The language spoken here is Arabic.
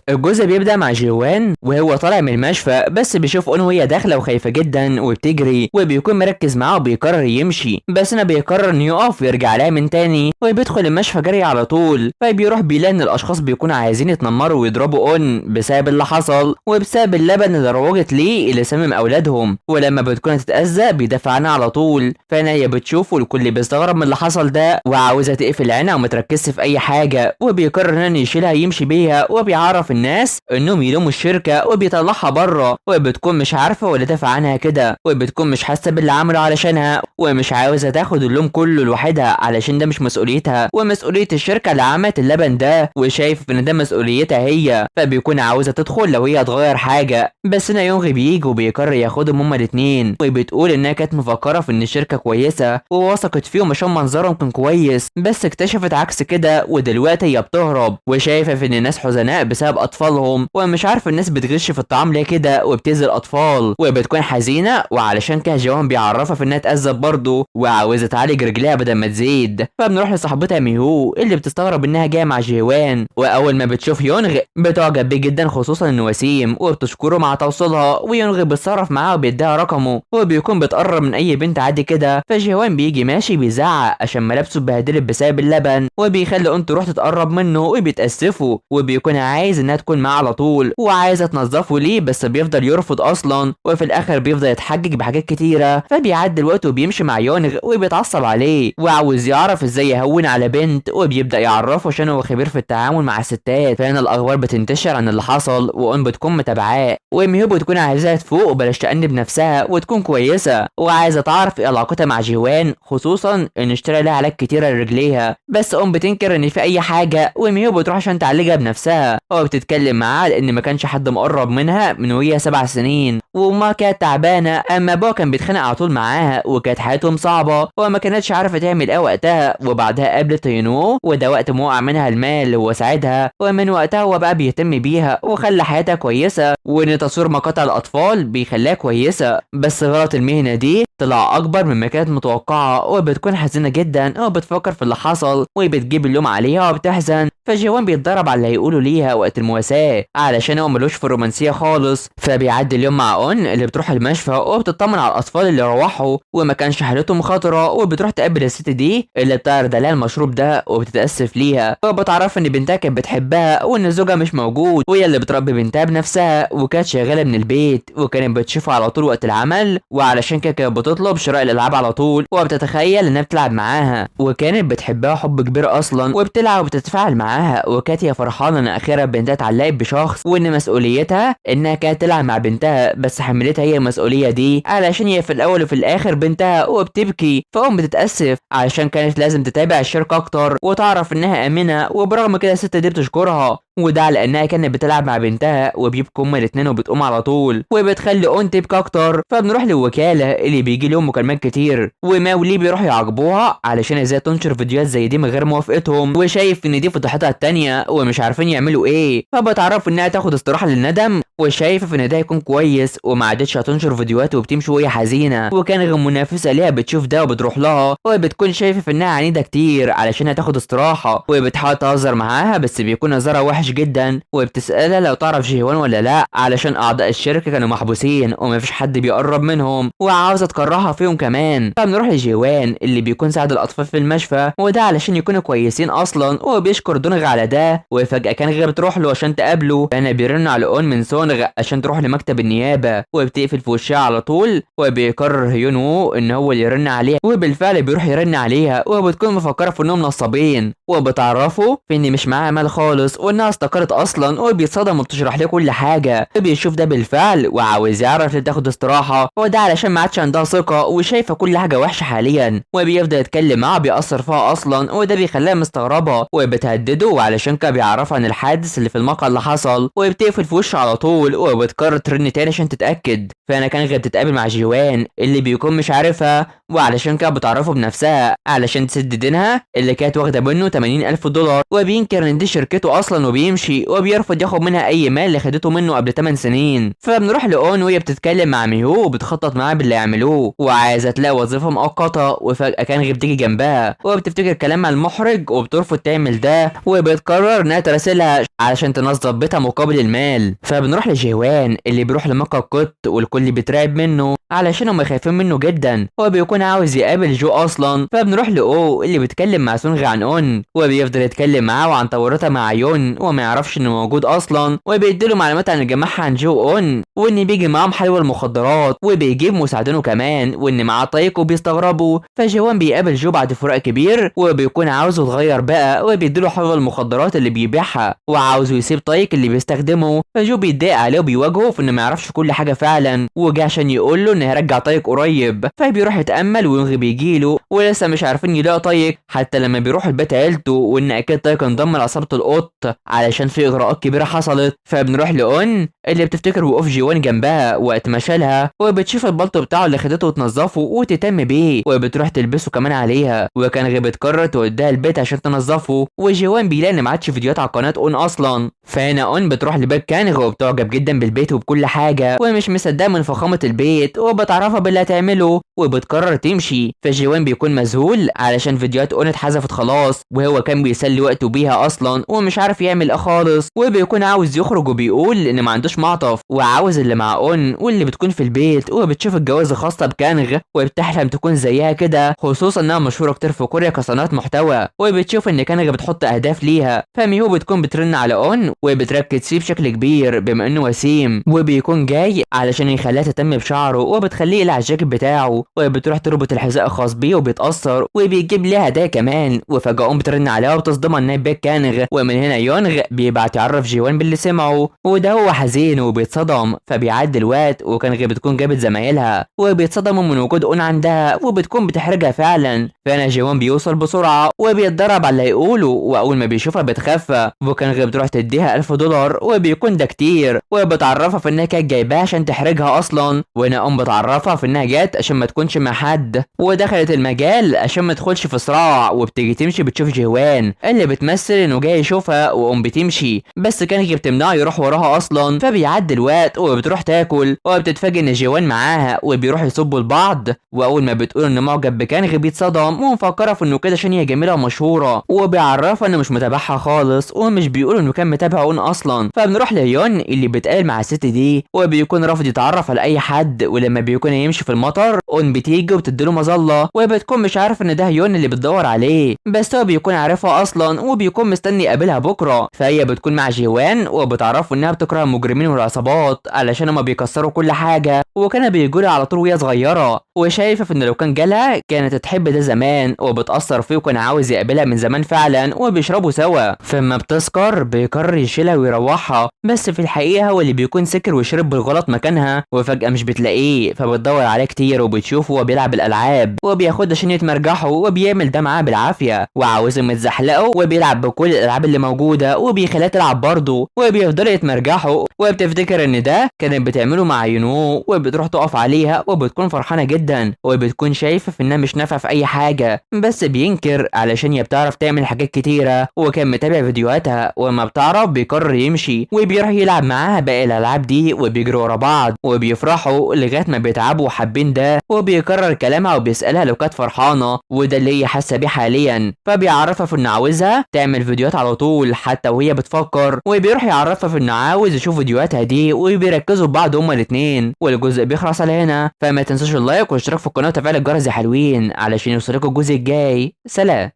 الجزء بيبدأ مع جيوان وهو طالع من المشفى، بس بيشوف اون وهي داخلة وخايفة جدا وبتجري، وبيكون مركز معاه وبيقرر يمشي، بس انا بيقرر انه يقف ويرجع لها من تاني، وبيدخل المشفى جري على طول. فبيروح بيلاقي ان الاشخاص بيكونوا عايزين يتنمروا ويضربوا اون بسبب اللي حصل وبسبب اللبن اللي روجت ليه اللي سمم اولادهم، ولما بتكون تتأذى بيدافع عنها على طول. فانا هي بتشوفه والكل بيستغرب من اللي حصل ده وعاوزة تقفل عينها ومتركزش في اي حاجة، وبيقرر انه يشيلها يمشي بيها، وبيعرف الناس انهم يلوموا الشركة وبيطلعها بره، وبتكون مش عارفة ولا دافع عنها كده، وبتكون مش حاسة باللي عمله علشانها ومش عاوزة تاخد اللوم كله لوحدها علشان ده مش مسؤوليتها ومسؤولية الشركة اللي عملت اللبن ده، وشايف ان ده مسؤوليتها هي، فبيكون عاوزة تدخل لو هي هتغير حاجة. بس هنا يونغ بيجي وبيقرر ياخدهم هما الاتنين، وبتقول انها كانت مفكرة في ان الشركة كويسة ووثقت فيهم عشان منظرهم كان كويس، بس اكتشفت عكس كده ودلوقتي هي بتهرب وشايفة في ان الناس حزناء بسبب اطفالهم، ومش عارفة الناس بتغش في الطعام ليه كده وبتأذي الاطفال، وبتكون حزينة وعلشان كده جوان بيعرفها في انها اتأذت برضه وعاوزة تعالج رجليها بدل ما تزيد. فبنروح لصاحبتها ميهو اللي بتستغرب انها جايه مع جيوان، واول ما بتشوف يونغ بتعجب بيه جدا خصوصا انه وسيم وبتشكره مع توصيلها، ويونغ بيتصرف معاها وبيديها رقمه وبيكون بيتقرب من اي بنت عادي كده. فجيوان بيجي ماشي بيزعق عشان ملابسه اتبهدلت بسبب اللبن، وبيخلي انت تروح تتقرب منه وبيتأسفوا، وبيكون عايز انها تكون معاه على طول وعايزه تنظفه ليه، بس بيفضل يرفض اصلا، وفي الاخر بيفضل يتحجج بحاجات كتيره. فبيعدي الوقت وبيمشي مع يونغ وبيتعصب عليه وعاوز يعرف ازاي يهون على بنت، وبيبدا يعرفه عشان هو خبير في التعامل مع الستات. فهنا الاخبار بتنتشر عن اللي حصل واون بتكون متابعاه، وميهو بتكون عايزاها تفوق وبلاش تأنب نفسها وتكون كويسه، وعايزه تعرف ايه علاقتها مع جيوان خصوصا ان اشترى لها علاج كتيره لرجليها، بس اون بتنكر ان في اي حاجه، وميهو بتروح عشان تعالجها بنفسها. هو بتتكلم معاه لان ما كانش حد مقرب منها من وهي 7 سنين، وما كانت تعبانه، اما ابوها كان بيتخانق على طول معاها وكانت حياتهم صعبه وما كانتش عارفه تعمل ايه وقتها. وبعدها قابلت تينو وده وقت ما وقع منها المال وساعدها، ومن وقتها هو بقى بيهتم بيها وخلى حياتها كويسه، وان تصوير مقاطع الاطفال بيخليها كويسه. بس غلط المهنه دي طلع اكبر مما كانت متوقعه، وبتكون حزينه جدا وبتفكر في اللي حصل وبتجيب اللوم عليها وبتحزن. فجوان بيتضرب على اللي هيقولوا ليها وقت المواساة علشان هو ملوش في الرومانسيه خالص. فبيعدي اليوم مع اون اللي بتروح المشفى وبتطمن على الاطفال اللي روحوا وما كانش حالتهم خطره، وبتروح تقابل الست دي اللي بتعرض عليها المشروب ده وبتتاسف ليها، وبتعرف ان بنتها كانت بتحبها وان زوجها مش موجود وهي اللي بتربي بنتها بنفسها، وكانت شغاله من البيت وكانت بتشوفها على طول وقت العمل، وعلشان كده كانت بتطلب شراء الالعاب على طول وبتتخيل انها بتلعب معاها، وكانت بتحبها حب كبير اصلا وبتلعب وبتتفاعل معاها، وكانت هي فرحانه ان اخيرا بنتها اتعلقت بشخص وان مسؤوليتها انها كانت تلعب مع بنتها، بس حملتها هي المسؤوليه دي علشان هي في الاول وفي الاخر بنتها وبتبكي. فام بتتاسف علشان كانت لازم تتابع الشركه اكتر وتعرف انها امنه، وبرغم كده الست دي بتشكرها، وده على انها كانت بتلعب مع بنتها وبيبكوا هما الاتنين وبتقوم على طول وبتخلي اون تبكي اكتر. فبنروح للوكاله اللي بيجي لهم مكالمات كتير وماولي بيروحوا يعاقبوها علشان ازاي تنشر فيديوهات زي دي من غير موافقتهم، وشايف ان دي فضيحتها التانيه ومش عارفين يعملوا ايه. فبتعرف انها تاخد استراحه للندم وشايفه ان ده هيكون كويس، وما عادتش هتنشر فيديوهات وبتمشي وهي حزينه، وكان غير منافسه ليها بتشوف ده وبتروح لها وبتكون شايفه انها عنيده كتير علشان هتاخد استراحه، وبتحاول تهزر معاها بس بيكون هزارها وحش جدا، وبتسالها لو تعرف جيهوان ولا لا علشان اعضاء الشركه كانوا محبوسين ومفيش حد بيقرب منهم وعاوزه تكرهها فيهم كمان. فبنروح لجيهوان اللي بيكون ساعد الاطفال في المشفى وده علشان يكونوا كويسين اصلا، وبيشكر دونغ على ده، وفجاه كان غير بتروح له عشان تقابله. فانا بيرن على اون من سونغ عشان تروح لمكتب النيابه وبتقفل في وشها على طول، وبيقرر هيون وو ان هو اللي يرن عليها، وبالفعل بيروح يرن عليها وبتكون مفكره في انهم نصابين، وبتعرفه في ان مش معاها مال خالص وانها استقرت اصلا، وبيتصدم وبتشرح له كل حاجه، وبيشوف ده بالفعل وعاوز يعرف ليه تاخد استراحه، وده علشان ما عادش عندها ثقه وشايفه كل حاجه وحشه حاليا، وبيفضل يتكلم معاها بيأثر فيها اصلا، وده بيخليها مستغربه وبتهدده علشان كده بيعرفها عن الحادث اللي في المقهى اللي حصل، وبتقفل في وشه على طول. طول وبتقرر ترن تاني عشان تتأكد. فانا كانغ بتتقابل مع جيوان اللي بيكون مش عارفها، وعلشان كده بتعرفه بنفسها علشان تسد دينها اللي كانت واخده منه 80,000 دولار، وبينكر ان دي شركته اصلا وبيمشي وبيرفض ياخد منها اي مال اللي خدته منه قبل 8 سنين. فبنروح لأون وهي بتتكلم مع ميهو وبتخطط معاه باللي يعملوه وعايزه تلاقي وظيفه مؤقته، وفجاه كانغ بتيجي جنبها وبتفتكر كلامها المحرج وبترفض تعمل ده، وبتقرر انها تراسلها علشان تنظف بيتها مقابل المال. فبنروح لجيوان اللي بيروح لمقهى القط والكل بيترعب منه علشان هم خايفين منه جدا، هو بيكون عاوز يقابل جو اصلا. فبنروح لاو اللي بيتكلم مع سونغ عن اون وبيفضل يتكلم معاه وعن تورطها مع يون وما يعرفش انه موجود اصلا، وبيديله معلومات عن الجماعه عن جو اون وان بيجي معاهم حلوى المخدرات وبيجيب مساعدينه كمان وان معاه طايق وبيستغربوا. فجوان بيقابل جو بعد فراق كبير وبيكون عاوزه يتغير بقى وبيديله حلوى المخدرات اللي بيبيعها وعاوزه يسيب طايق اللي بيستخدمه. فجو بيتضايق عليه وبيواجهه في انه ما يعرفش كل حاجه فعلا، وجا عشان يقول له انه هيرجع طايق قريب. فبيروح يتامل ويونغ بيجيله ولسه مش عارفين يلاقوا طايق حتى لما بيروح البيت عيلته، وان اكيد طايق انضم لعصابه القط علشان في اغراءات كبيره حصلت. فبنروح لاون اللي بتفتكر وقوف جيوان جنبها وقت ما شالها وبتشوف البلطو بتاعه اللي خدته وتنظفه وتهتم بيه وبتروح تلبسه كمان عليها، وكان بتقرر توديها البيت عشان تنظفه. وجيوان بيلاقي ان ما عادش فيديوهات على قناه اون اصلا. فهنا اون بتروح لبيت كانغ وبتعجب جدا بالبيت وبكل حاجه ومش مصدقه من فخامه البيت وبتعرفها باللي هتعمله وبتقرر تمشي. فجيوان بيكون مذهول علشان فيديوهات اون اتحذفت خلاص وهو كان بيسلي وقته بيها اصلا ومش عارف يعمل ايه خالص، وبيكون عاوز يخرج وبيقول ان ما عندوش معطف وعاوز اللي مع اون واللي بتكون في البيت، وبتشوف الجوازه خاصه بكانغ وبتحلم تكون زيها كده، خصوصا انها مشهوره كتير في كوريا كصناعه محتوى، وبتشوف ان كانغ بتحط اهداف ليها. فميهو بتكون بترن على اون وبتركز فيه بشكل كبير بما انه وسيم، وبيكون جاي علشان يخليها تهتم بشعره وبتخليه يقلع الجاكيت بتاعه، وبتروح تربط الحذاء الخاص بيه وبيتاثر وبيجيب ليها هدايا كمان. وفجاه اون بترن عليها وبتصدمها انها بيت كانغ، ومن هنا يونغ بيبعت يعرف جيوان باللي سمعه، وده هو حزين وبيتصدم. فبيعدي الوقت وكانغ بتكون جابت زمايلها وبيتصدموا من وجود اون عندها وبتكون بتحرجها فعلا. فانا جيوان بيوصل بسرعه وبيتدرب على اللي هيقوله، واول ما بيشوفها بتخفى وكانغ بتروح تديها 1000 دولار وبيكون ده كتير، وبتعرفها في انها كانت جايباها عشان تحرجها اصلا. وهنا اون بتعرفها في انها جت عشان ما تكونش مع حد ودخلت المجال عشان ما تدخلش في صراع، وبتيجي تمشي بتشوف جيوان اللي بتمثل انه جاي يشوفها وام بتمشي، بس كانغ بتمنعه يروح وراها اصلا. فبيعدي الوقت وبتروح تاكل وبتتفاجئ ان جيوان معاها وبيروحوا يصبوا لبعض، واول ما بتقول انه معجب بكانغ بيتصدم ومفكره في انه كده عشان هي جميله ومشهوره، وبيعرفها انه مش متابعها خالص ومش بيقول انه كان متابع اون اصلا. فبنروح ليون اللي بيتقابل مع الست دي وبيكون رافض يتعرف على اي حد، ولما بيكون يمشي في المطر اون بتيجي وبتديله مظله وبتكون مش عارف ان ده يون اللي بتدور عليه، بس هو بيكون عارفها اصلا وبيكون مستني يقابلها بكره. فهي بتكون مع جيوان وبتعرفه انها بتكره المجرمين والعصابات علشان هما بيكسروا كل حاجه، وكان بيجولها على طول وهي صغيره، وشايفه ان لو كان جالها كانت تحب ده زمان وبتاثر فيه وكان عاوز يقابلها من زمان فعلا، وبيشربوا سوا. فلما بتسكر بيقرر يشيلها ويروحها، بس في الحقيقه هو اللي بيكون سكر وشرب بالغلط مكانها، وفجاه مش بتلاقيه فبتدور عليه كتير وبتشوفه وهو بيلعب الالعاب وبياخدها عشان يتمرجحوا وبيعمل ده معاه بالعافيه وعاوزهم يتزحلقوا، وبيلعب بكل الالعاب اللي موجوده وبيخليها تلعب برضه وبيفضلوا يتمرجحوا، وبتفتكر ان ده كانت بتعمله مع يونو وبتروح تقف عليها وبتكون فرحانه جدا وبتكون شايفه في انها مش نافعه في اي حاجه، بس بينكر علشان هي بتعرف تعمل حاجات كتيره وكان متابع فيديوهاتها، وما بتعرف بيقرر يمشي وبيروح يلعب معاها باقي الالعاب دي وبيجروا ورا بعض وبيفرحوا لغايه ما بيتعبوا وحابين ده، وبيكرر كلامها وبيسالها لو كانت فرحانه وده اللي هي حاسه بيه حاليا. فبيعرفها في انه عاوزها تعمل فيديوهات على طول حتى وهي بتفكر، وبيروح يعرفها في انه عاوز يشوف فيديوهاتها دي وبيركزوا ببعض هما الاثنين. والجزء بيخلص على هنا، فما تنسوش اللايك والاشتراك في القناه وتفعيل الجرس يا حلوين علشان يوصلكوا الجزء الجاي. سلام.